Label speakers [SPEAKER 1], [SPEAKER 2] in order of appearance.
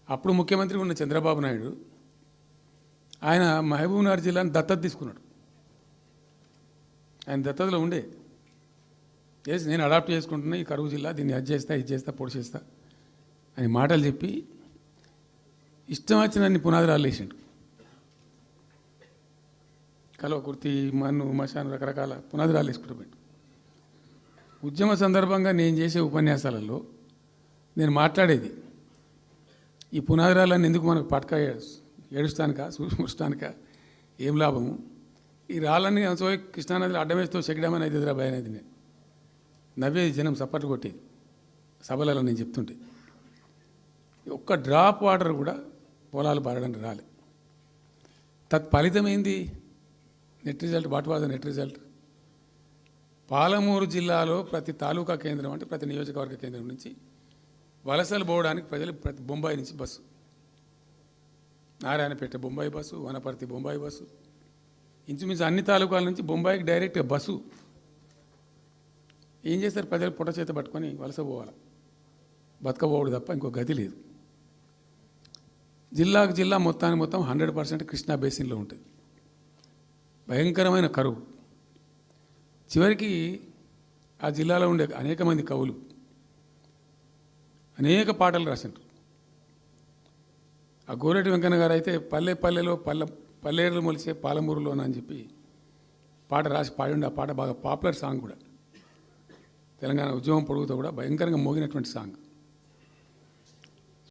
[SPEAKER 1] అప్పుడు ముఖ్యమంత్రి ఉన్న చంద్రబాబు నాయుడు ఆయన మహబూబ్నగర్ జిల్లాను దత్తత తీసుకున్నాడు. ఆయన దత్తతలో ఉండే నేను అడాప్ట్ చేసుకుంటున్నా ఈ కరువు జిల్లా, దీన్ని అది చేస్తా ఇది చేస్తా పొడి చేస్తా అని మాటలు చెప్పి ఇష్టం వచ్చినన్ని పునాదురాలు వేసిండు. కల్వకుర్తి, మన్ను, మశాన్ రకరకాల పునాదురాలు వేసుకుంటూ పోయిండు. ఉద్యమ సందర్భంగా నేను చేసే ఉపన్యాసాలలో నేను మాట్లాడేది ఈ పునాదురాలన్నీ ఎందుకు మనకు పట్క ఏడుస్తానిక చూస్తానిక ఏం లాభము, ఈ రాళ్ళని కృష్ణానదిలో అడ్డమేస్తూ చెక్కడమని అయితే భయ అనేది నేను నవ్వేది, జనం సప్పట్లు కొట్టేది సభలలో నేను చెప్తుంటే. ఒక్క డ్రాప్ వాటర్ కూడా పొలాలు పారడానికి రాలే. తత్ఫలితమైంది net result. What was the net result? Palamuru జిల్లాలో ప్రతి తాలూకా కేంద్రం అంటే ప్రతి నియోజకవర్గ కేంద్రం నుంచి వలసలు పోవడానికి ప్రజలు ప్రతి బొంబాయి నుంచి bus, Narayanpet Bombay bus, Wanaparthy Bombay bus, ఇంచుమించు అన్ని తాలూకాల నుంచి బొంబాయికి డైరెక్ట్గా బస్సు. ఏం చేస్తారు? ప్రజలు పొట్ట చేత పట్టుకొని వలస పోవాలి, బతకపోవడు తప్ప ఇంకో గతి లేదు. జిల్లాకు జిల్లా మొత్తానికి మొత్తం 100% కృష్ణా బేసిన్లో ఉంటుంది. భయంకరమైన కరువు. చివరికి ఆ జిల్లాలో ఉండే అనేక మంది కవులు అనేక పాటలు రాసిండ్రు. ఆ గోరెటి వెంకన్న గారు అయితే పల్లె పల్లెలో పల్లెర్లు మొలిసే పాలమూరులోన అని చెప్పి పాట రాసి పాడిండు. ఆ పాట బాగా పాపులర్ సాంగ్ కూడా, తెలంగాణ ఉద్యమం పొడుగుతో కూడా భయంకరంగా మోగినటువంటి సాంగ్.